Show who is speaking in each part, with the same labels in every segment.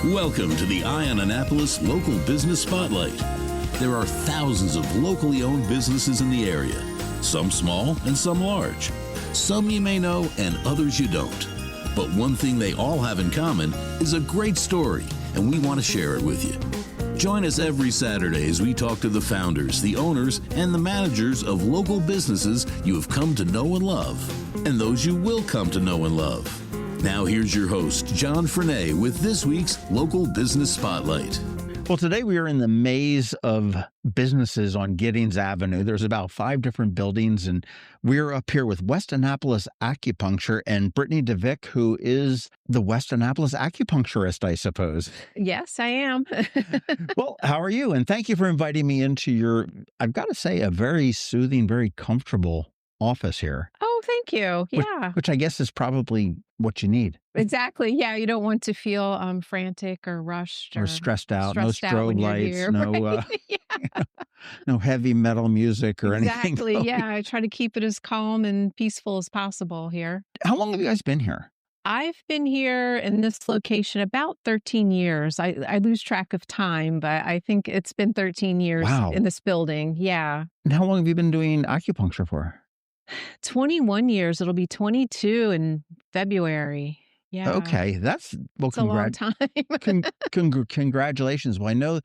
Speaker 1: Welcome to the West Annapolis Local Business Spotlight. There are thousands of locally owned businesses in the area, some small and some large. Some you may know and others you don't. But one thing they all have in common is a great story, and we want to share it with you. Join us every Saturday as we talk to the founders, the owners, and the managers of local businesses you have come to know and love, and those you will come to know and love. Now here's your host, John Brittney, with this week's Local Business Spotlight.
Speaker 2: Well, today we are in the maze of businesses on Giddings Avenue. There's about 5 different buildings, and we're up here with West Annapolis Acupuncture and Brittney deVicq, who is the West Annapolis acupuncturist, I suppose.
Speaker 3: Yes, I am.
Speaker 2: Well, how are you? And thank you for inviting me into your, I've got to say, a very soothing, very comfortable office here.
Speaker 3: Oh, thank you. Yeah.
Speaker 2: Which I guess is probably what you need.
Speaker 3: Exactly. Yeah. You don't want to feel frantic or rushed
Speaker 2: or stressed out. No
Speaker 3: stressed out when
Speaker 2: strobe
Speaker 3: you're
Speaker 2: lights,
Speaker 3: here,
Speaker 2: no
Speaker 3: right?
Speaker 2: no heavy metal music or anything.
Speaker 3: Exactly. Yeah. I try to keep it as calm and peaceful as possible here.
Speaker 2: How long have you guys been here?
Speaker 3: I've been here in this location about 13 years. I lose track of time, but I think it's been 13 years in this building. Yeah.
Speaker 2: And how long have you been doing acupuncture for?
Speaker 3: 21 years. It'll be 22 in February. Yeah.
Speaker 2: Okay. That's, well,
Speaker 3: it's a long time.
Speaker 2: Congratulations. Well, I know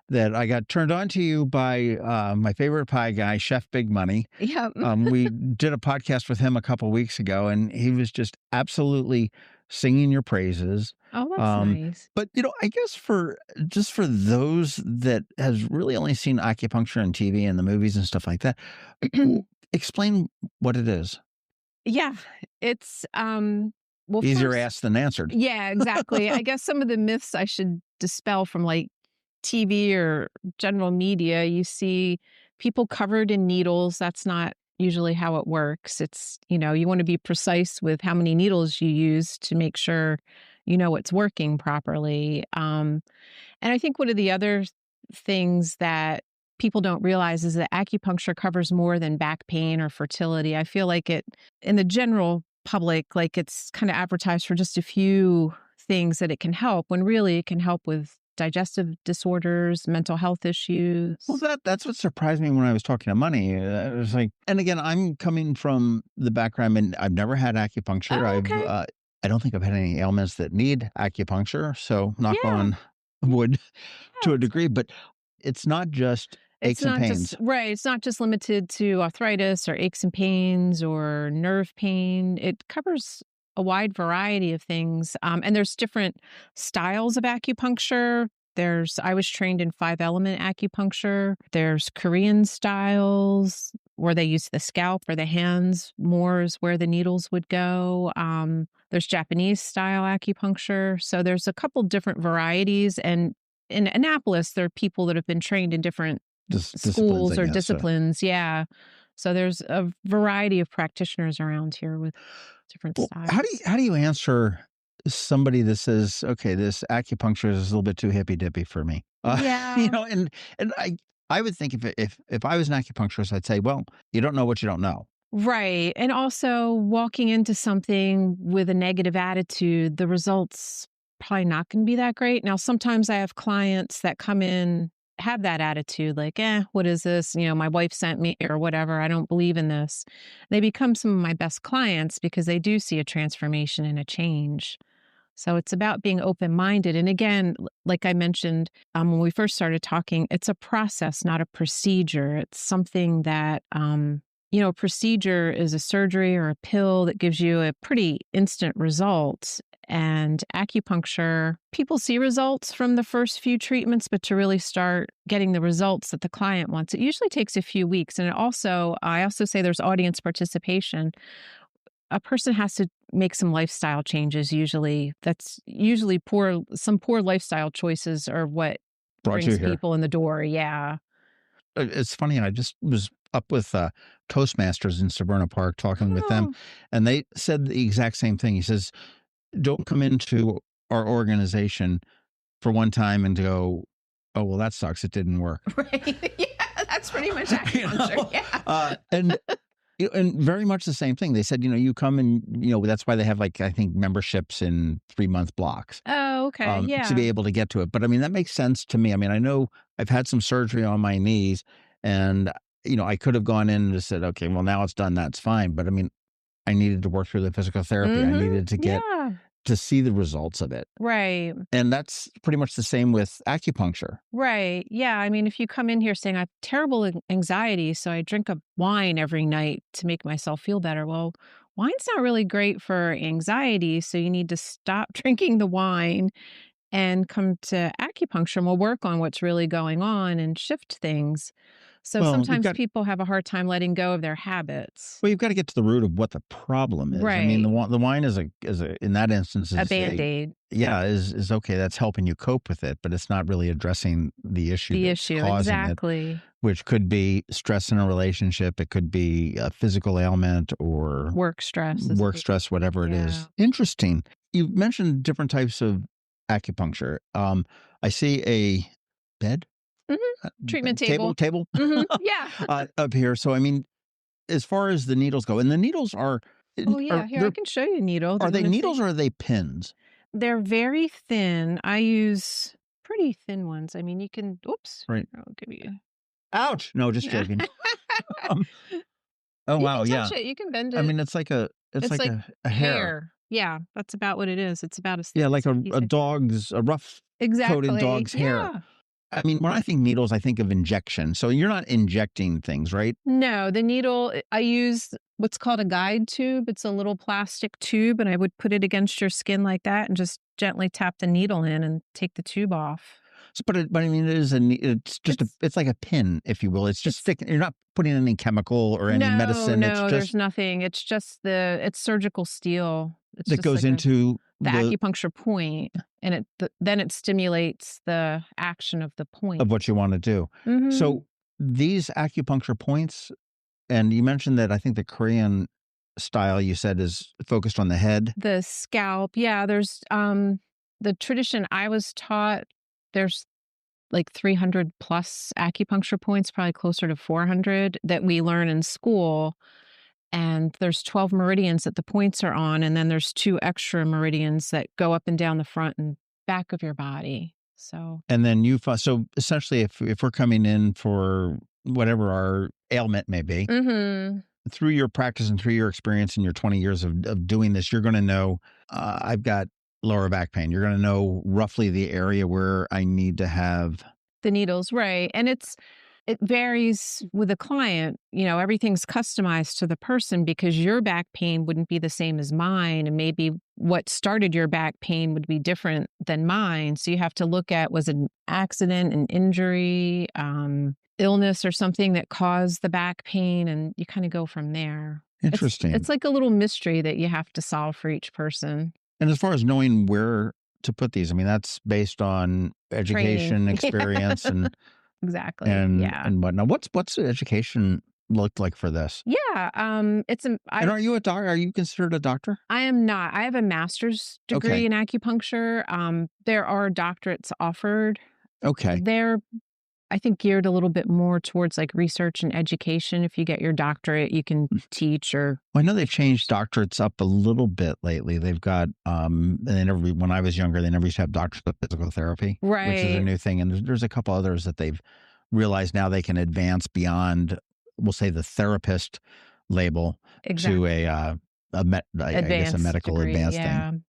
Speaker 2: that I got turned on to you by my favorite pie guy, Chef Big Money.
Speaker 3: Yeah.
Speaker 2: We did a podcast with him a couple weeks ago, and he was just absolutely singing your praises.
Speaker 3: Oh, that's nice.
Speaker 2: But, I guess for those that has really only seen acupuncture on TV and the movies and stuff like that, explain what it is.
Speaker 3: Yeah, it's well,
Speaker 2: easier asked than answered.
Speaker 3: Yeah, exactly. I guess some of the myths I should dispel from like TV or general media. You see people covered in needles. That's not usually how it works. It's, you want to be precise with how many needles you use to make sure it's working properly. And I think one of the other things that people don't realize is that acupuncture covers more than back pain or fertility. I feel like it, in the general public, like it's kind of advertised for just a few things that it can help, when really it can help with digestive disorders, mental health issues.
Speaker 2: Well, that's what surprised me when I was talking to Money. It was like, and again, I'm coming from the background, and I've never had acupuncture.
Speaker 3: Oh, okay.
Speaker 2: I don't think I've had any ailments that need acupuncture. So knock on wood to a degree, but it's not just aches and pains.
Speaker 3: Right. It's not just limited to arthritis or aches and pains or nerve pain. It covers a wide variety of things. And there's different styles of acupuncture. I was trained in 5-element acupuncture. There's Korean styles where they use the scalp or the hands more is where the needles would go. There's Japanese style acupuncture. So there's a couple different varieties. And in Annapolis, there are people that have been trained in different schools or disciplines. So. Yeah. So there's a variety of practitioners around here with different styles.
Speaker 2: How do you answer somebody that says, okay, this acupuncture is a little bit too hippy dippy for me?
Speaker 3: Yeah.
Speaker 2: And I would think if I was an acupuncturist, I'd say, well, you don't know what you don't know.
Speaker 3: Right. And also walking into something with a negative attitude, the results probably not going to be that great. Now, sometimes I have clients that come in, have that attitude, like, what is this? My wife sent me or whatever. I don't believe in this. They become some of my best clients because they do see a transformation and a change. So it's about being open-minded. And again, like I mentioned, when we first started talking, it's a process, not a procedure. It's something that, a procedure is a surgery or a pill that gives you a pretty instant result. And acupuncture, people see results from the first few treatments, but to really start getting the results that the client wants, it usually takes a few weeks. And I also say there's audience participation. A person has to make some lifestyle changes usually. That's usually some poor lifestyle choices are what brings people in the door. Yeah.
Speaker 2: It's funny. I just was up with Toastmasters in Severna Park talking with them, and they said the exact same thing. He says, don't come into our organization for one time and go, oh, well, that sucks. It didn't work.
Speaker 3: Right. Yeah, that's pretty much acupuncture. Yeah.
Speaker 2: And very much the same thing. They said, you come and, that's why they have I think memberships in 3-month blocks.
Speaker 3: Oh, Oh, okay.
Speaker 2: to
Speaker 3: Yeah.
Speaker 2: be able to get to it. But I mean, that makes sense to me. I mean, I know I've had some surgery on my knees, and I could have gone in and just said, okay, well, now it's done. That's fine. But I mean, I needed to work through the physical therapy. I needed to get
Speaker 3: Yeah.
Speaker 2: to see the results of it.
Speaker 3: Right.
Speaker 2: And that's pretty much the same with acupuncture.
Speaker 3: Right. Yeah. I mean, if you come in here saying I have terrible anxiety, so I drink a wine every night to make myself feel better. Well, wine's not really great for anxiety. So you need to stop drinking the wine and come to acupuncture, and we'll work on what's really going on and shift things. So
Speaker 2: Well,
Speaker 3: sometimes people have a hard time letting go of their habits.
Speaker 2: you've got to get to the root of what the problem is. I mean,
Speaker 3: Right.
Speaker 2: the wine is a in that instance
Speaker 3: A
Speaker 2: is
Speaker 3: Band-Aid.
Speaker 2: is okay. That's helping you cope with it, but it's not really addressing the issue
Speaker 3: The
Speaker 2: that's
Speaker 3: issue.
Speaker 2: causing it,
Speaker 3: Exactly.
Speaker 2: which could be stress in a relationship. It could be a physical ailment or
Speaker 3: Work stress. Is a
Speaker 2: work
Speaker 3: big-
Speaker 2: stress, whatever it
Speaker 3: Yeah.
Speaker 2: is. Interesting. You mentioned different types of acupuncture. I see a bed,
Speaker 3: Mhm. Treatment table.
Speaker 2: table
Speaker 3: Yeah.
Speaker 2: up here. So I mean, as far as the needles go, and the needles are
Speaker 3: Oh, yeah. Here, I can show you a needle. Do
Speaker 2: are
Speaker 3: you
Speaker 2: they
Speaker 3: wanna see?
Speaker 2: needles or are they pins?
Speaker 3: They're very thin. I use pretty thin ones. I mean, you can, oops,
Speaker 2: Right.
Speaker 3: I'll give you.
Speaker 2: Ouch! No, just joking. Um, oh
Speaker 3: You
Speaker 2: wow,
Speaker 3: can
Speaker 2: yeah.
Speaker 3: touch it. You can bend it.
Speaker 2: I mean, it's like a
Speaker 3: it's like
Speaker 2: a hair.
Speaker 3: hair. Yeah, that's about what it is. It's about as
Speaker 2: Yeah,
Speaker 3: thick
Speaker 2: like
Speaker 3: as
Speaker 2: a
Speaker 3: piece of hair.
Speaker 2: dog's a rough
Speaker 3: Exactly.
Speaker 2: coated dog's hair.
Speaker 3: Yeah.
Speaker 2: I mean, when I think needles, I think of injection. So you're not injecting things, right?
Speaker 3: No, the needle, I use what's called a guide tube. It's a little plastic tube, and I would put it against your skin like that and just gently tap the needle in and take the tube off.
Speaker 2: So, but I mean, it's just it's like a pin, if you will. It's just sticking. You're not putting any chemical or any medicine.
Speaker 3: No,
Speaker 2: It's just
Speaker 3: there's nothing. It's just it's surgical steel. It's
Speaker 2: that
Speaker 3: just
Speaker 2: goes
Speaker 3: like
Speaker 2: into
Speaker 3: the acupuncture point, and then it stimulates the action of the point.
Speaker 2: of what you want to do.
Speaker 3: Mhm.
Speaker 2: So these acupuncture points, and you mentioned that I think the Korean style you said is focused on the head.
Speaker 3: The scalp, yeah. There's the tradition I was taught. There's like 300 plus acupuncture points, probably closer to 400 that we learn in school. And there's 12 meridians that the points are on. And then there's 2 extra meridians that go up and down the front and back of your body. So,
Speaker 2: And then so essentially, if we're coming in for whatever our ailment may be, through your practice and through your experience and your 20 years of doing this, you're going to know, I've got lower back pain. You're going to know roughly the area where I need to have
Speaker 3: the needles, right. And it varies with the client. Everything's customized to the person because your back pain wouldn't be the same as mine. And maybe what started your back pain would be different than mine. So you have to look at, was it an accident, an injury, illness or something that caused the back pain? And you kind of go from there.
Speaker 2: Interesting.
Speaker 3: It's like a little mystery that you have to solve for each person.
Speaker 2: And as far as knowing where to put these, I mean, that's based on education,
Speaker 3: Training.
Speaker 2: experience, and
Speaker 3: Exactly.
Speaker 2: and whatnot. What's the education looked like for this?
Speaker 3: Yeah.
Speaker 2: And are you a doctor? Are you considered a doctor?
Speaker 3: I am not. I have a master's degree in acupuncture. There are doctorates offered.
Speaker 2: Okay.
Speaker 3: They're, I think, geared a little bit more towards like research and education. If you get your doctorate, you can teach or.
Speaker 2: Well, I know they've changed doctorates up a little bit lately. They've got, when I was younger, they never used to have doctors of physical therapy,
Speaker 3: Right.
Speaker 2: which is a new thing. And there's a couple others that they've realized now they can advance beyond, we'll say, the therapist label to I guess a medical
Speaker 3: degree,
Speaker 2: advanced
Speaker 3: yeah.
Speaker 2: thing.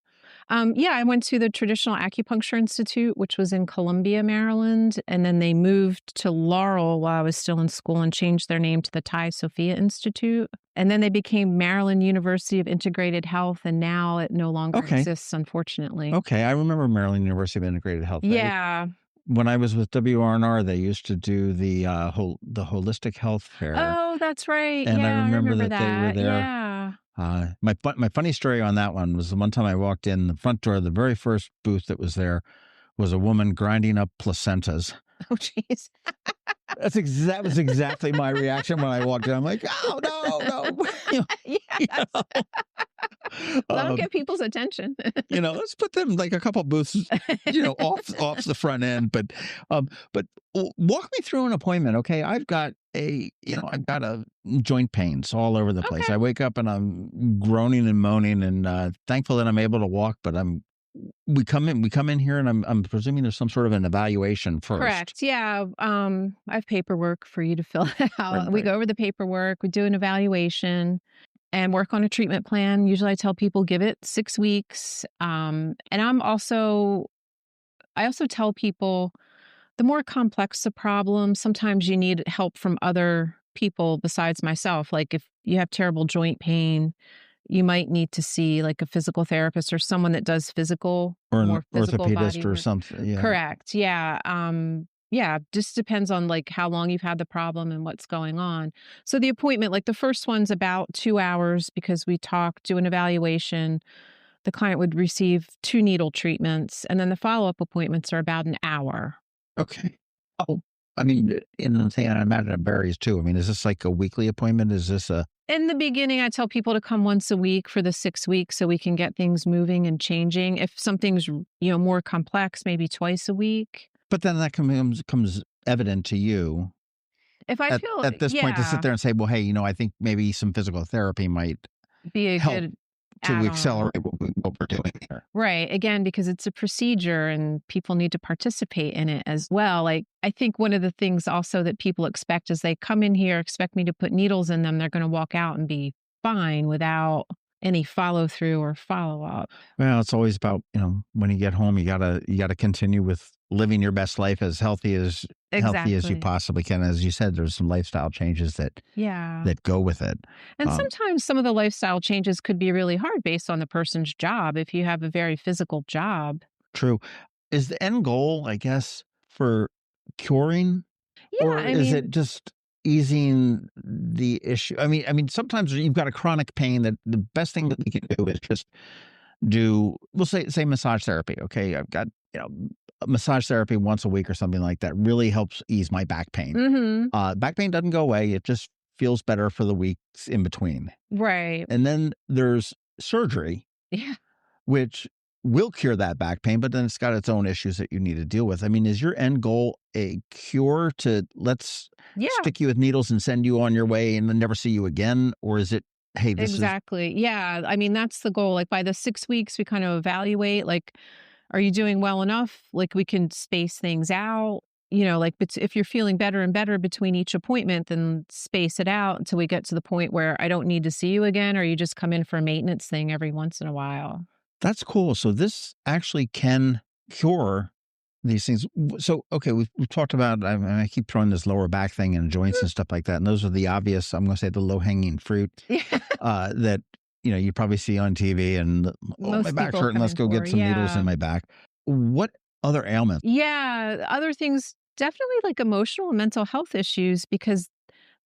Speaker 3: I went to the Traditional Acupuncture Institute, which was in Columbia, Maryland, and then they moved to Laurel while I was still in school and changed their name to the Thai Sophia Institute. And then they became Maryland University of Integrated Health, and now it no longer exists, unfortunately.
Speaker 2: Okay, I remember Maryland University of Integrated Health.
Speaker 3: Yeah.
Speaker 2: When I was with WRNR, they used to do the holistic health fair.
Speaker 3: Oh, that's right.
Speaker 2: And
Speaker 3: yeah,
Speaker 2: I remember
Speaker 3: that
Speaker 2: they were there.
Speaker 3: Yeah.
Speaker 2: My funny story on that one was the one time I walked in the front door, the very first booth that was there was a woman grinding up placentas.
Speaker 3: Oh, jeez.
Speaker 2: That was exactly my reaction when I walked in. I'm like, oh no.
Speaker 3: Yes. That'll get people's attention.
Speaker 2: Let's put them like a couple booths, off the front end. But walk me through an appointment, okay? I've got a joint pains all over the place.
Speaker 3: Okay.
Speaker 2: I wake up and I'm groaning and moaning, and thankful that I'm able to walk, but I'm we come in here, and I'm presuming there's some sort of an evaluation first.
Speaker 3: Correct. Yeah. I have paperwork for you to fill out. We
Speaker 2: Right.
Speaker 3: go over the paperwork, we do an evaluation and work on a treatment plan. Usually I tell people give it 6 weeks. And I also tell people the more complex the problem, sometimes you need help from other people besides myself. Like if you have terrible joint pain, you might need to see like a physical therapist or someone that does
Speaker 2: Or an
Speaker 3: more physical
Speaker 2: orthopedist
Speaker 3: body
Speaker 2: or
Speaker 3: work.
Speaker 2: something. Yeah.
Speaker 3: Correct. Yeah. Yeah, just depends on like how long you've had the problem and what's going on. So the appointment, like the first one's about 2 hours because we talk, do an evaluation. The client would receive 2 needle treatments, and then the follow-up appointments are about an hour.
Speaker 2: Okay. Oh, I mean, in the thing, I imagine it varies too. I mean, is this like a weekly appointment? Is this a
Speaker 3: In the beginning, I tell people to come once a week for the 6 weeks so we can get things moving and changing. If something's, more complex, maybe twice a week.
Speaker 2: But then that comes evident to you
Speaker 3: If I feel
Speaker 2: at this point to sit
Speaker 3: yeah,
Speaker 2: there and say, well, hey, I think maybe some physical therapy might
Speaker 3: be a
Speaker 2: help
Speaker 3: good
Speaker 2: to
Speaker 3: add-on.
Speaker 2: accelerate what we're doing here.
Speaker 3: Right. Again, because it's a procedure and people need to participate in it as well. Like, I think one of the things also that people expect is they come in here, expect me to put needles in them. They're going to walk out and be fine without any follow through or follow up.
Speaker 2: Well, it's always about, when you get home, you gotta continue with living your best life as healthy as you
Speaker 3: Exactly.
Speaker 2: possibly can. As you said, there's some lifestyle changes
Speaker 3: Yeah.
Speaker 2: that go with it.
Speaker 3: And
Speaker 2: Um,
Speaker 3: sometimes some of the lifestyle changes could be really hard based on the person's job. If you have a very physical job.
Speaker 2: True. Is the end goal, I guess, for curing,
Speaker 3: Yeah.
Speaker 2: or
Speaker 3: I
Speaker 2: is it
Speaker 3: mean,
Speaker 2: just easing the issue? I mean, sometimes you've got a chronic pain that the best thing that we can do is just we'll say massage therapy. Okay. I've got, massage therapy once a week or something like that really helps ease my back pain.
Speaker 3: hmm
Speaker 2: Back pain doesn't go away. It just feels better for the weeks in between.
Speaker 3: right.
Speaker 2: And then there's surgery,
Speaker 3: Yeah.
Speaker 2: which will cure that back pain, but then it's got its own issues that you need to deal with. I mean, is your end goal a cure to let's
Speaker 3: Yeah.
Speaker 2: stick you with needles and send you on your way and then never see you again? Or is it, hey, this is
Speaker 3: Exactly. Yeah. I mean, that's the goal. Like by the 6 weeks, we kind of evaluate, like, are you doing well enough? Like we can space things out. Like if you're feeling better and better between each appointment, then space it out until we get to the point where I don't need to see you again, or you just come in for a maintenance thing every once in a while.
Speaker 2: that's cool. So this actually can cure these things. So, okay, we've talked about, I keep throwing this lower back thing and joints and stuff like that. And those are the obvious, I'm going to say the low hanging fruit
Speaker 3: Yeah.
Speaker 2: that, you probably see on TV and, oh, my
Speaker 3: Most
Speaker 2: back's
Speaker 3: people
Speaker 2: hurting.
Speaker 3: come
Speaker 2: Let's
Speaker 3: in
Speaker 2: go
Speaker 3: for.
Speaker 2: get some needles in
Speaker 3: Yeah.
Speaker 2: my back. What other ailments?
Speaker 3: Yeah. Other things, definitely like emotional and mental health issues, because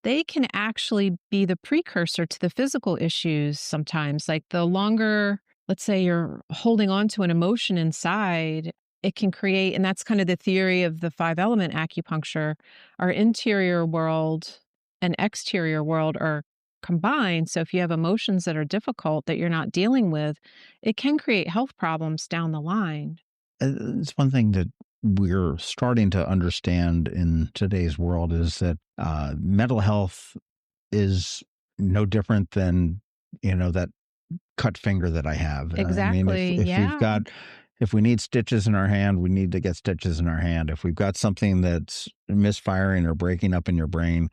Speaker 3: they can actually be the precursor to the physical issues sometimes. Like the longer, let's say you're holding on to an emotion inside, it can create, and that's kind of the theory of the 5 element acupuncture, our interior world and exterior world are combined. So if you have emotions that are difficult that you're not dealing with, it can create health problems down the line.
Speaker 2: It's one thing that we're starting to understand in today's world is that mental health is no different than, that cut finger that I have. I mean,
Speaker 3: Exactly. Yeah.
Speaker 2: if we need stitches in our hand, we need to get stitches in our hand. If we've got something that's misfiring or breaking up in your brain,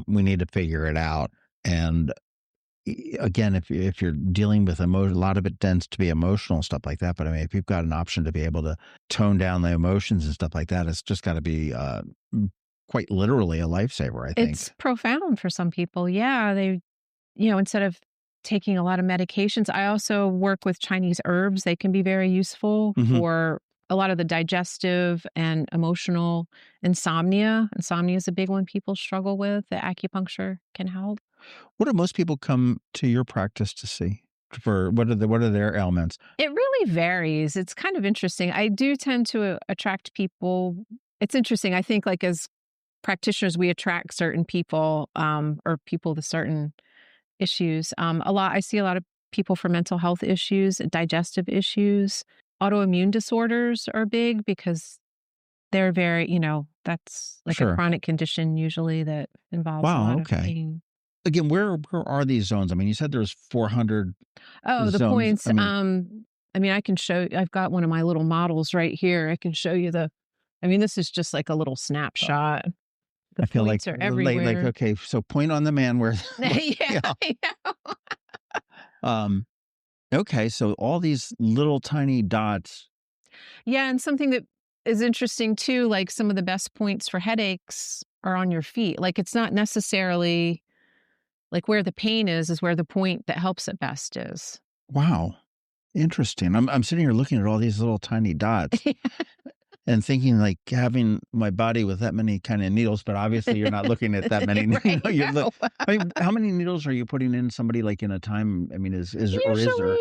Speaker 2: we need to figure it out. And again, if you're dealing with emotion, a lot of it tends to be emotional and stuff like that. But I mean, if you've got an option to be able to tone down the emotions and stuff like that, it's just got to be quite literally a lifesaver, I think.
Speaker 3: It's profound for some people. Yeah. Instead of taking a lot of medications, I also work with Chinese herbs. They can be very useful
Speaker 2: Hmm.
Speaker 3: for a lot of the digestive and emotional insomnia. Insomnia is a big one people struggle with. The acupuncture can help.
Speaker 2: What do most people come to your practice to see? For what are their ailments?
Speaker 3: It really varies. It's kind of interesting. I do tend to attract people. It's interesting. I think like as practitioners, we attract certain people, or people with certain issues. I see a lot of people for mental health issues, digestive issues, autoimmune disorders are big because they're very, that's like a
Speaker 2: Sure.
Speaker 3: chronic condition usually that involves a
Speaker 2: Wow.
Speaker 3: lot of
Speaker 2: Okay.
Speaker 3: pain.
Speaker 2: Again, where are these zones? I mean, you said there's 400
Speaker 3: Oh, the
Speaker 2: zones.
Speaker 3: points.
Speaker 2: I mean,
Speaker 3: I mean, I can show, I've got one of my little models right here. I can show you this is just like a little snapshot. The
Speaker 2: I feel like
Speaker 3: points are
Speaker 2: like,
Speaker 3: everywhere.
Speaker 2: okay, so point on the man where
Speaker 3: Yeah,
Speaker 2: yeah.
Speaker 3: I know.
Speaker 2: Okay, so all these little tiny dots.
Speaker 3: Yeah, and something that is interesting too, like some of the best points for headaches are on your feet. Like it's not necessarily like where the pain is where the point that helps it best is.
Speaker 2: Wow, interesting. I'm sitting here looking at all these little tiny dots and thinking like having my body with that many kind of needles, but obviously you're not looking at that many.
Speaker 3: Right,
Speaker 2: You're
Speaker 3: no.
Speaker 2: I mean, how many needles are you putting in somebody like in a time? I mean, is there?
Speaker 3: Usually,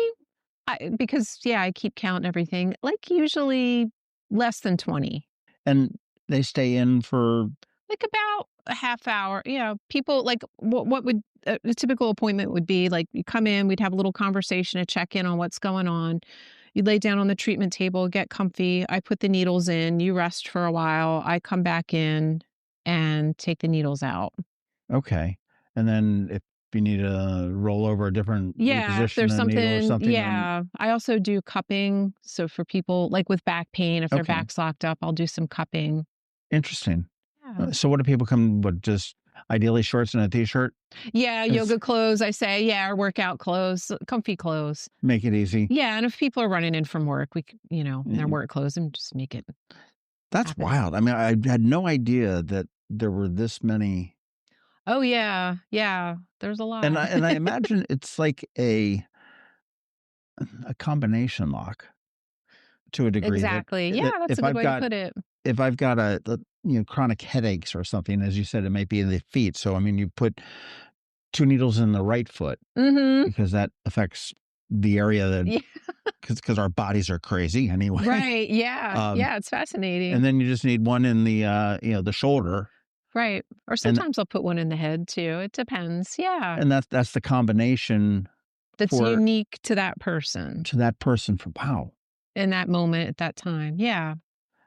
Speaker 3: because yeah, I keep count everything. Like usually less than 20.
Speaker 2: And they stay in for
Speaker 3: Like about a half hour. Yeah, people like what would a typical appointment would be like you come in, we'd have a little conversation, a check in on what's going on. You lay down on the treatment table, get comfy. I put the needles in, you rest for a while. I come back in and take the needles out.
Speaker 2: okay. And then if you need to roll over a different
Speaker 3: Yeah, if
Speaker 2: reposition
Speaker 3: there's
Speaker 2: a needle or
Speaker 3: something,
Speaker 2: something,
Speaker 3: yeah. I also do cupping. So for people like with back pain, if their
Speaker 2: okay,
Speaker 3: back's locked up, I'll do some cupping.
Speaker 2: interesting.
Speaker 3: Yeah.
Speaker 2: So what do people come with? Just ideally shorts and a t-shirt?
Speaker 3: Yeah,
Speaker 2: It's
Speaker 3: yoga clothes, I say. Yeah, or workout clothes, comfy clothes.
Speaker 2: make it easy.
Speaker 3: Yeah, and if people are running in from work, we could, in their
Speaker 2: Yeah.
Speaker 3: work clothes and just make it
Speaker 2: That's
Speaker 3: happen.
Speaker 2: wild. I mean, I had no idea that there were this many.
Speaker 3: Oh yeah, yeah. There's a lot.
Speaker 2: And I imagine it's like a combination lock to a degree
Speaker 3: Exactly. Yeah, that's
Speaker 2: if
Speaker 3: a good
Speaker 2: I've
Speaker 3: way to
Speaker 2: got
Speaker 3: put it.
Speaker 2: chronic headaches or something, as you said, it might be in the feet. So I mean, you put two needles in the right foot
Speaker 3: Mhm.
Speaker 2: because that affects the area that
Speaker 3: Yeah.
Speaker 2: because our bodies are crazy anyway.
Speaker 3: Right. Yeah.
Speaker 2: Um,
Speaker 3: Yeah, it's fascinating.
Speaker 2: and then you just need one in the the shoulder,
Speaker 3: Right. Or
Speaker 2: and
Speaker 3: sometimes I'll put one in the head too. It depends. Yeah.
Speaker 2: that's the combination
Speaker 3: That's
Speaker 2: for
Speaker 3: unique to that person
Speaker 2: to that person. For wow,
Speaker 3: in that moment at that time. Yeah.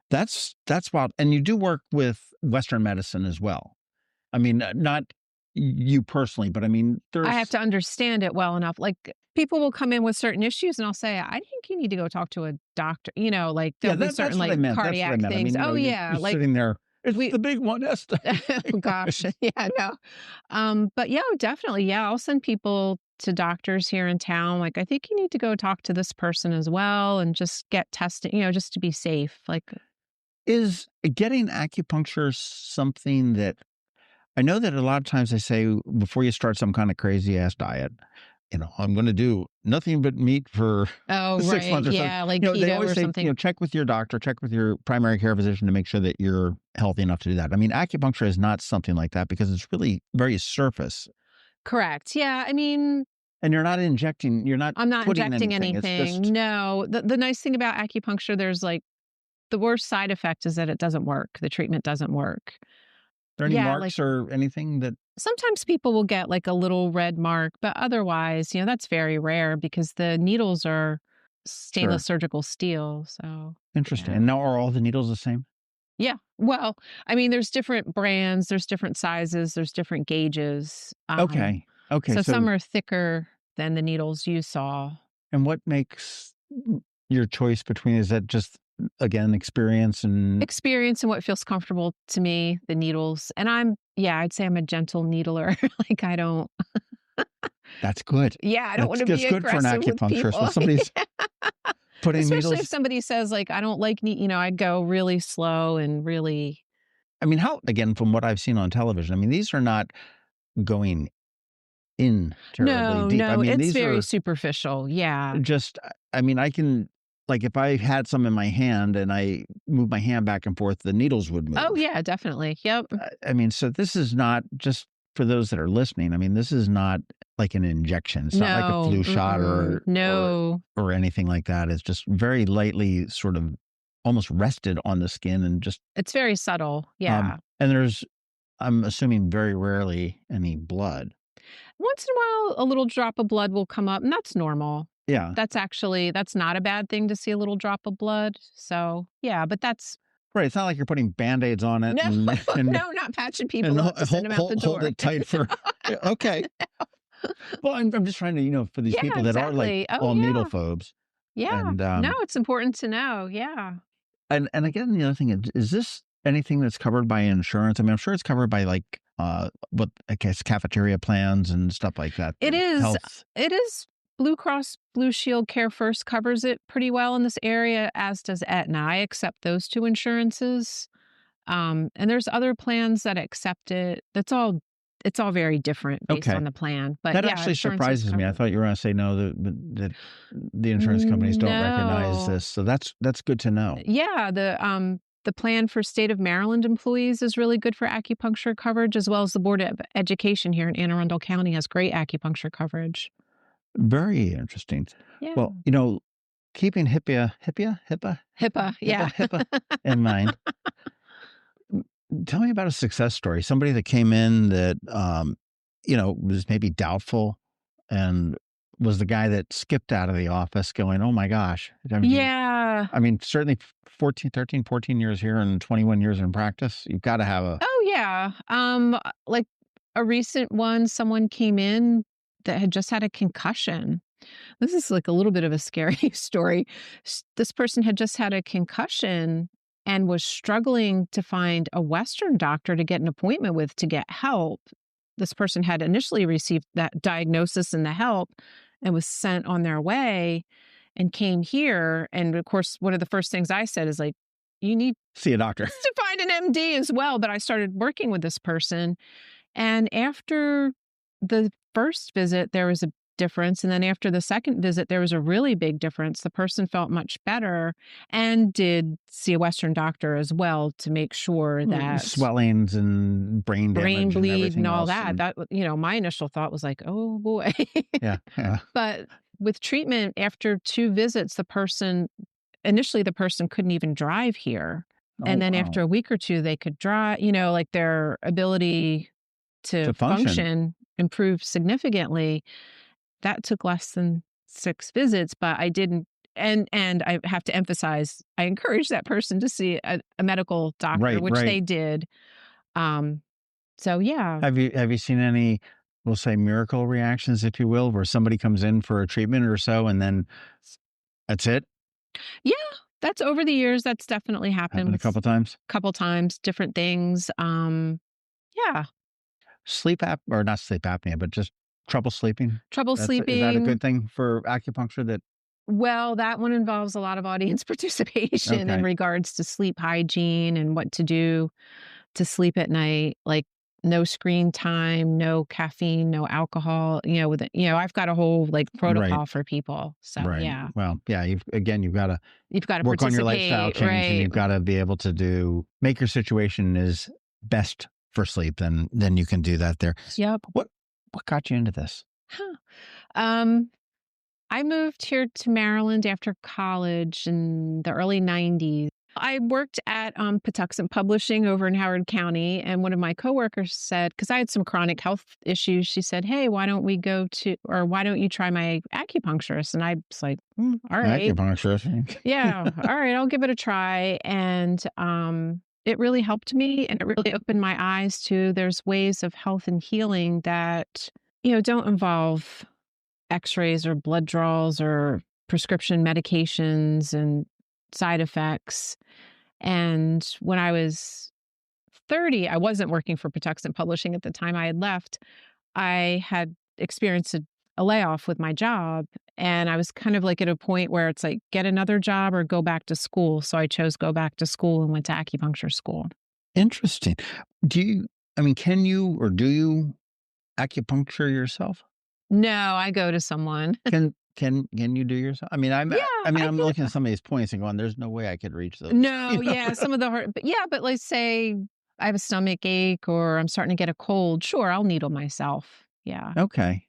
Speaker 2: that's wild. And you do work with Western medicine as well. I mean, not you personally, but I mean,
Speaker 3: I have
Speaker 2: there's
Speaker 3: to understand it well enough. Like people will come in with certain issues and I'll say, I think you need to go talk to a doctor. Like
Speaker 2: yeah,
Speaker 3: there'll be certain
Speaker 2: that's what I
Speaker 3: like
Speaker 2: meant. That's what I
Speaker 3: cardiac
Speaker 2: meant. I
Speaker 3: things.
Speaker 2: mean,
Speaker 3: Oh yeah.
Speaker 2: you're
Speaker 3: Like
Speaker 2: sitting there. It's
Speaker 3: we
Speaker 2: the big one, Esther.
Speaker 3: oh gosh. Yeah, no. But yeah, definitely. Yeah. I'll send people to doctors here in town. Like, I think you need to go talk to this person as well and just get tested, just to be safe. Like,
Speaker 2: Is getting acupuncture something that I know that a lot of times they say before you start some kind of crazy ass diet, I'm going to do nothing but meat for
Speaker 3: oh
Speaker 2: 6
Speaker 3: right.
Speaker 2: months or something.
Speaker 3: Yeah, like
Speaker 2: They
Speaker 3: keto
Speaker 2: always
Speaker 3: or
Speaker 2: say,
Speaker 3: something.
Speaker 2: check with your doctor, check with your primary care physician to make sure that you're healthy enough to do that. I mean, acupuncture is not something like that because it's really very surface.
Speaker 3: Correct. Yeah. I mean,
Speaker 2: And you're not
Speaker 3: I'm not
Speaker 2: putting
Speaker 3: injecting
Speaker 2: anything. It's
Speaker 3: anything.
Speaker 2: just,
Speaker 3: No. The nice thing about acupuncture, there's like the worst side effect is that it doesn't work. The treatment doesn't work.
Speaker 2: there any
Speaker 3: Yeah, like
Speaker 2: marks or anything that,
Speaker 3: sometimes people will get like a little red mark, but otherwise, that's very rare because the needles are
Speaker 2: sure,
Speaker 3: stainless surgical steel. So,
Speaker 2: interesting.
Speaker 3: yeah.
Speaker 2: And now are all the needles the same?
Speaker 3: Yeah. Well, I mean, there's different brands, there's different sizes, there's different gauges.
Speaker 2: Okay. Okay.
Speaker 3: So
Speaker 2: So,
Speaker 3: some are thicker than the needles you saw.
Speaker 2: and what makes your choice between, is that just, again, experience and,
Speaker 3: Experience and what feels comfortable to me, the needles. And I'd say I'm a gentle needler. Like I don't,
Speaker 2: that's good.
Speaker 3: I don't want to
Speaker 2: That's
Speaker 3: be
Speaker 2: good for an
Speaker 3: aggressive with
Speaker 2: acupuncturist
Speaker 3: people.
Speaker 2: when somebody's putting
Speaker 3: Especially if
Speaker 2: needles.
Speaker 3: somebody says like, I don't like, I'd go really slow and really,
Speaker 2: I mean, again, from what I've seen on television, I mean, these are not going in terribly deep. I
Speaker 3: no,
Speaker 2: mean,
Speaker 3: it's
Speaker 2: these
Speaker 3: very
Speaker 2: are
Speaker 3: superficial. Yeah.
Speaker 2: just, I mean, I can, like, if I had some in my hand and I move my hand back and forth, the needles would move.
Speaker 3: Oh yeah, definitely. Yep.
Speaker 2: I mean, so this is not just for those that are listening. I mean, this is not like an injection. It's not like a flu shot
Speaker 3: no.
Speaker 2: or anything like that. It's just very lightly sort of almost rested on the skin and just,
Speaker 3: It's very subtle. Yeah.
Speaker 2: and there's, I'm assuming very rarely any blood.
Speaker 3: Once in a while, a little drop of blood will come up, and that's normal.
Speaker 2: Yeah.
Speaker 3: That's not a bad thing to see a little drop of blood. So yeah, but that's
Speaker 2: Right. It's not like you're putting Band-Aids on it
Speaker 3: no,
Speaker 2: and,
Speaker 3: no, not patching people up to send them out the door.
Speaker 2: hold it tight for, okay. Well, I'm just trying to, for these
Speaker 3: Yeah,
Speaker 2: people that are like
Speaker 3: exactly. Oh
Speaker 2: all
Speaker 3: yeah.
Speaker 2: needle phobes.
Speaker 3: Yeah.
Speaker 2: And
Speaker 3: No, it's important to know. Yeah.
Speaker 2: and again, the other thing is this anything that's covered by insurance? I mean, I'm sure it's covered by like what I guess cafeteria plans and stuff like that.
Speaker 3: It is.
Speaker 2: Health.
Speaker 3: It is. Blue Cross Blue Shield Care First covers it pretty well in this area, as does Aetna. I accept those two insurances. And there's other plans that accept it. It's all very different based
Speaker 2: Okay.
Speaker 3: on the plan. But
Speaker 2: That
Speaker 3: yeah,
Speaker 2: actually
Speaker 3: insurances
Speaker 2: surprises me. I
Speaker 3: cover it.
Speaker 2: thought you were going to say no, that the insurance companies don't recognize
Speaker 3: No.
Speaker 2: this. So that's good to know.
Speaker 3: Yeah, the plan for state of Maryland employees is really good for acupuncture coverage, as well as the Board of Education here in Anne Arundel County has great acupuncture coverage.
Speaker 2: Very interesting.
Speaker 3: Yeah.
Speaker 2: Well, keeping
Speaker 3: HIPAA, yeah.
Speaker 2: HIPAA in mind. Tell me about a success story. Somebody that came in that, was maybe doubtful and was the guy that skipped out of the office going, oh my gosh.
Speaker 3: Yeah.
Speaker 2: I mean, certainly 14 years here and 21 years in practice, you've got to have a,
Speaker 3: Oh, yeah. Like a recent one, someone came in that had just had a concussion. This is like a little bit of a scary story. This person had just had a concussion and was struggling to find a Western doctor to get an appointment with to get help. This person had initially received that diagnosis and the help and was sent on their way and came here. And of course, one of the first things I said is like, you need
Speaker 2: see a doctor.
Speaker 3: to find an MD as well. But I started working with this person. And after the first visit, there was a difference. And then after the second visit, there was a really big difference. The person felt much better and did see a Western doctor as well to make sure that
Speaker 2: swellings and brain damage
Speaker 3: bleed and all
Speaker 2: else.
Speaker 3: that. That, my initial thought was like, oh boy.
Speaker 2: Yeah.
Speaker 3: But with treatment, after 2 visits, initially the person couldn't even drive here. And then after a week or 2, they could drive, like their ability to function improved significantly. That took less than 6 visits, but I didn't. And I have to emphasize, I encourage that person to see a medical doctor, which they did. So yeah.
Speaker 2: Have you seen any, we'll say, miracle reactions, if you will, where somebody comes in for a treatment or so, and then that's it?
Speaker 3: Yeah, that's over the years. That's definitely happened
Speaker 2: A couple times.
Speaker 3: Couple times, different things. Yeah.
Speaker 2: Sleep or not sleep apnea, but just trouble sleeping.
Speaker 3: Sleeping.
Speaker 2: Is that a good thing for acupuncture?
Speaker 3: Well, that one involves a lot of audience participation in regards to sleep hygiene and what to do to sleep at night, like no screen time, no caffeine, no alcohol, I've got a whole protocol for people. So, yeah.
Speaker 2: Well, yeah, you've got to work on your lifestyle change, and you've got to be able to make your situation as best for sleep. Then you can do that there.
Speaker 3: Yep.
Speaker 2: What got you into this?
Speaker 3: I moved here to Maryland after college in the early 90s. I worked at Patuxent Publishing over in Howard County, and one of my coworkers said, because I had some chronic health issues, she said, hey, why don't you try my acupuncturist? And I was like, all right.
Speaker 2: Acupuncturist.
Speaker 3: Yeah, all right, I'll give it a try. And it really helped me, and it really opened my eyes to there's ways of health and healing that, don't involve x-rays or blood draws or prescription medications and side effects. And when I was 30, I wasn't working for Patuxent Publishing at the time. I had left. I had experienced a layoff with my job, and I was kind of like at a point where it's like, get another job or go back to school. So I chose go back to school and went to acupuncture school.
Speaker 2: Interesting. Can you or do you acupuncture yourself?
Speaker 3: No, I go to someone.
Speaker 2: Can you do yourself? I'm looking at some of these points and going, there's no way I could reach those.
Speaker 3: No, yeah, some of the hard, but let's say I have a stomach ache or I'm starting to get a cold. Sure, I'll needle myself. Yeah.
Speaker 2: Okay.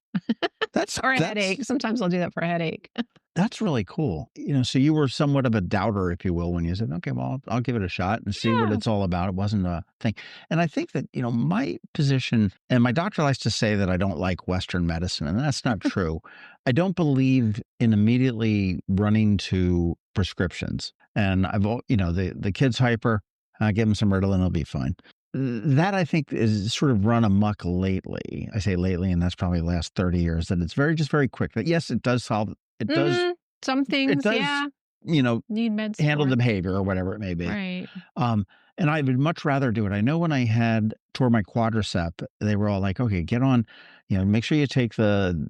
Speaker 3: Or a headache. Sometimes I'll do that for a headache.
Speaker 2: That's really cool. So you were somewhat of a doubter, if you will, when you said, okay, well, I'll give it a shot and see what it's all about. It wasn't a thing. And I think that, my position, and my doctor likes to say that I don't like Western medicine, and that's not true. I don't believe in immediately running to prescriptions. And the kid's hyper, I give him some Ritalin, it'll be fine. That I think is sort of run amok lately. I say lately, and that's probably the last 30 years, that it's very quick. That yes, it does solve. It does
Speaker 3: Some
Speaker 2: It
Speaker 3: things,
Speaker 2: does,
Speaker 3: yeah,
Speaker 2: you know,
Speaker 3: need meds
Speaker 2: handle
Speaker 3: for.
Speaker 2: the behavior or whatever it may be.
Speaker 3: Right.
Speaker 2: Um, and I would much rather do it. I know when I had tore my quadricep, they were all like, "Okay, get on, make sure you take the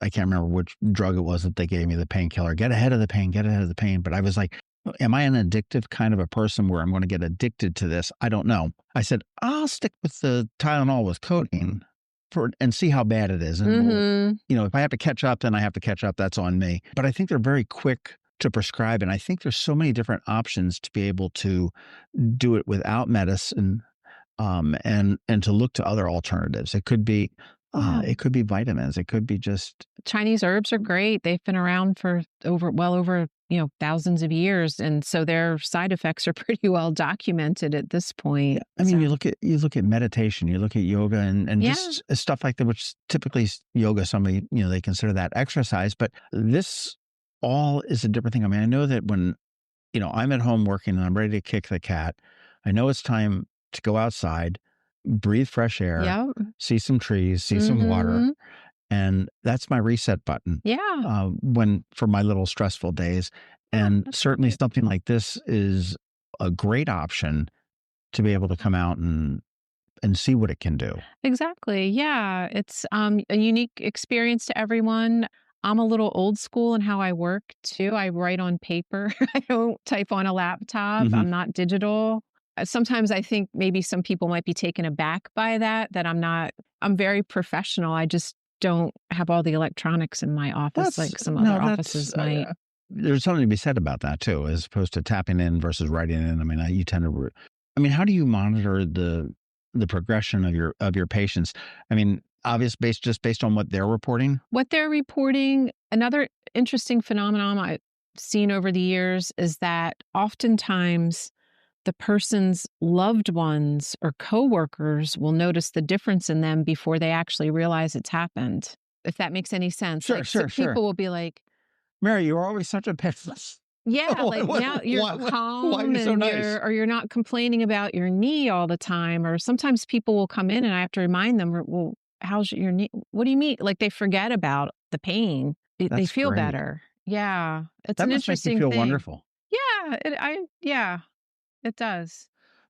Speaker 2: I can't remember which drug it was that they gave me, the painkiller. Get ahead of the pain, get ahead of the pain." But I was like, am I an addictive kind of a person where I'm going to get addicted to this? I don't know. I said, I'll stick with the Tylenol with codeine and see how bad it is. And
Speaker 3: Mhm.
Speaker 2: if I have to catch up, then I have to catch up. That's on me. But I think they're very quick to prescribe. And I think there's so many different options to be able to do it without medicine, and to look to other alternatives. It could be
Speaker 3: Yeah.
Speaker 2: it could be vitamins. It could be just
Speaker 3: Chinese herbs are great. They've been around for over, thousands of years, and so their side effects are pretty well documented at this point.
Speaker 2: I mean,
Speaker 3: So
Speaker 2: you look at meditation, you look at yoga and
Speaker 3: yeah.
Speaker 2: just stuff like that, which typically yoga, somebody, they consider that exercise, but this all is a different thing. I mean, I know that when, I'm at home working and I'm ready to kick the cat, I know it's time to go outside, breathe fresh air,
Speaker 3: Yep.
Speaker 2: see some trees, see some water.
Speaker 3: Mhm.
Speaker 2: And that's my reset button,
Speaker 3: Yeah.
Speaker 2: when for my little stressful days.
Speaker 3: Yeah,
Speaker 2: And
Speaker 3: that's
Speaker 2: certainly
Speaker 3: great.
Speaker 2: something like this is a great option to be able to come out and see what it can do.
Speaker 3: Exactly. Yeah. It's a unique experience to everyone. I'm a little old school in how I work too. I write on paper. I don't type on a laptop.
Speaker 2: Mhm.
Speaker 3: I'm not digital. Sometimes I think maybe some people might be taken aback by that I'm not, I'm very professional. I just don't have all the electronics in my office
Speaker 2: That's
Speaker 3: like some
Speaker 2: no,
Speaker 3: other
Speaker 2: that's
Speaker 3: offices might.
Speaker 2: there's something to be said about that too, as opposed to tapping in versus writing in. I mean, you tend to. I mean, how do you monitor the progression of your patients? I mean, based on what they're reporting.
Speaker 3: What they're reporting, another interesting phenomenon I've seen over the years is that oftentimes the person's loved ones or coworkers will notice the difference in them before they actually realize it's happened. If that makes any sense.
Speaker 2: Sure,
Speaker 3: Like
Speaker 2: sure, sure.
Speaker 3: people will be like,
Speaker 2: Mary, you were always such a pessimist.
Speaker 3: yeah,
Speaker 2: why,
Speaker 3: like now you're
Speaker 2: why are
Speaker 3: calm
Speaker 2: you so
Speaker 3: and
Speaker 2: nice?
Speaker 3: you're not complaining about your knee all the time. Or sometimes people will come in and I have to remind them, well, how's your knee? What do you mean? Like they forget about the pain. They
Speaker 2: That's
Speaker 3: feel
Speaker 2: great.
Speaker 3: better. Yeah. It's
Speaker 2: That
Speaker 3: an
Speaker 2: must make you
Speaker 3: interesting
Speaker 2: feel
Speaker 3: thing.
Speaker 2: wonderful.
Speaker 3: Yeah, it does.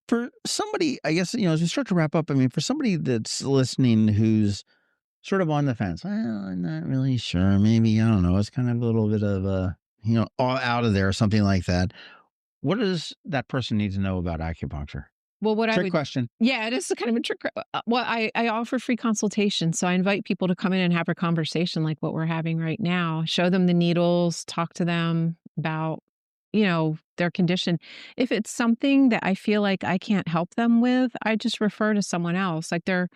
Speaker 2: For somebody, I guess, as we start to wrap up, I mean, for somebody that's listening who's sort of on the fence, well, I'm not really sure. Maybe, I don't know. It's kind of a little bit of all out of there or something like that. What does that person need to know about acupuncture?
Speaker 3: Well, what I
Speaker 2: Trick
Speaker 3: would
Speaker 2: question.
Speaker 3: yeah, it is kind of a trick. Well, I offer free consultation, so I invite people to come in and have a conversation like what we're having right now. Show them the needles, talk to them about, their condition. If it's something that I feel like I can't help them with, I just refer to someone else. Like their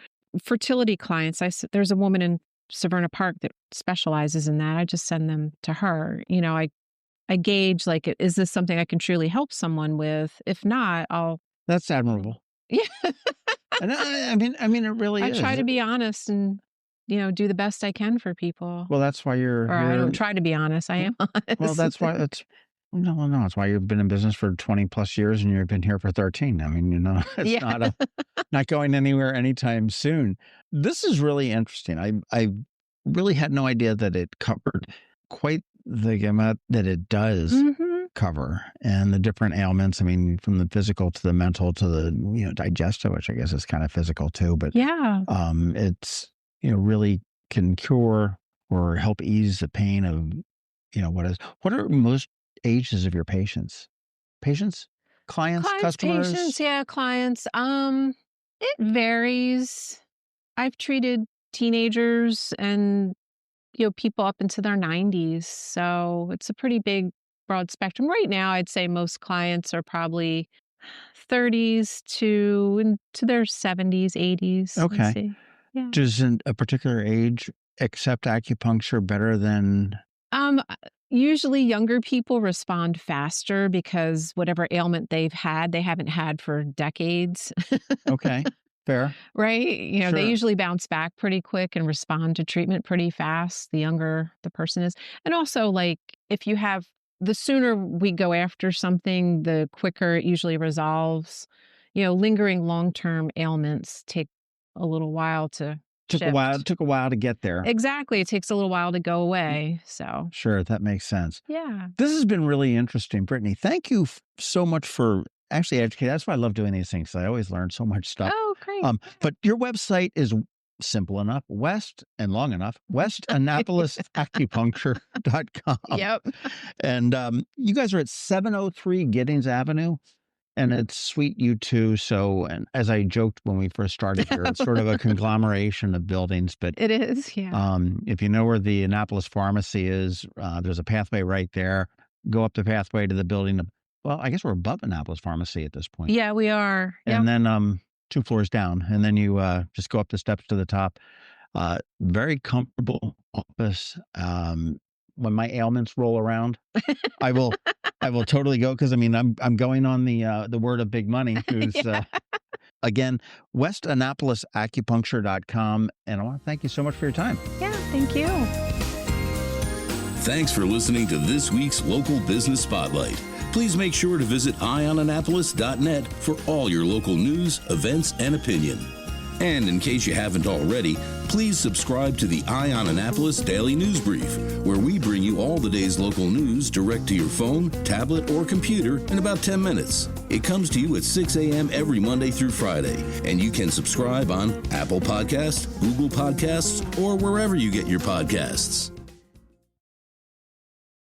Speaker 3: fertility clients, there's a woman in Severna Park that specializes in that. I just send them to her. I gauge like, is this something I can truly help someone with? If not, I'll
Speaker 2: That's admirable.
Speaker 3: yeah.
Speaker 2: And I mean, it really
Speaker 3: I try
Speaker 2: is.
Speaker 3: to be honest and, do the best I can for people.
Speaker 2: Well, that's why you're
Speaker 3: Or I don't
Speaker 2: here.
Speaker 3: try to be honest. I am
Speaker 2: Well,
Speaker 3: honest.
Speaker 2: no. That's why you've been in business for 20 plus years and you've been here for 13. I mean, it's
Speaker 3: Yeah.
Speaker 2: not going anywhere anytime soon. This is really interesting. I really had no idea that it covered quite the gamut that it does
Speaker 3: Mhm.
Speaker 2: cover, and the different ailments. I mean, from the physical to the mental to the digestive, which I guess is kind of physical too. But
Speaker 3: Yeah.
Speaker 2: it's really can cure or help ease the pain of what are most ages of your patients? Patients, clients,
Speaker 3: Clients, patients,
Speaker 2: customers.
Speaker 3: yeah, clients. It varies. I've treated teenagers and, people up into their 90s. So it's a pretty big, broad spectrum. Right now, I'd say most clients are probably 30s to into their 70s, 80s. I
Speaker 2: Okay.
Speaker 3: see. Yeah.
Speaker 2: Doesn't a particular age accept acupuncture better than?
Speaker 3: Usually younger people respond faster because whatever ailment they've had, they haven't had for decades.
Speaker 2: Okay, fair.
Speaker 3: Right? They
Speaker 2: Sure.
Speaker 3: usually bounce back pretty quick and respond to treatment pretty fast, the younger the person is. And also, like, if you have the sooner we go after something, the quicker it usually resolves. Lingering long term ailments take a little while to
Speaker 2: Took a while. It took a while to get there.
Speaker 3: Exactly. It takes a little while to go away. So
Speaker 2: Sure, that makes sense.
Speaker 3: yeah.
Speaker 2: This has been really interesting, Brittney. Thank you so much for actually educating. That's why I love doing these things. I always learn so much stuff.
Speaker 3: Oh, great.
Speaker 2: But your website is simple enough, and long enough, West Annapolis Acupuncture.com.
Speaker 3: Yep.
Speaker 2: And you guys are at 703 Giddings Avenue. And it's Suite U2. So, and as I joked when we first started here, it's sort of a conglomeration of buildings. But
Speaker 3: It is. Yeah.
Speaker 2: if you know where the Annapolis Pharmacy is, there's a pathway right there. Go up the pathway to the building. Well, I guess we're above Annapolis Pharmacy at this point.
Speaker 3: Yeah, we are.
Speaker 2: And then 2 floors down. And then you just go up the steps to the top. Very comfortable office. When my ailments roll around, I will totally go, because I mean I'm going on the word of big money, who's again, West Annapolis Acupuncture.com. And I want to thank you so much for your time.
Speaker 3: Yeah, thank you.
Speaker 1: Thanks for listening to this week's Local Business Spotlight. Please make sure to visit eyeonannapolis.net for all your local news, events, and opinion. And in case you haven't already, please subscribe to the Eye on Annapolis Daily News Brief, where we bring you all the day's local news direct to your phone, tablet, or computer in about 10 minutes. It comes to you at 6 a.m. every Monday through Friday, and you can subscribe on Apple Podcasts, Google Podcasts, or wherever you get your podcasts.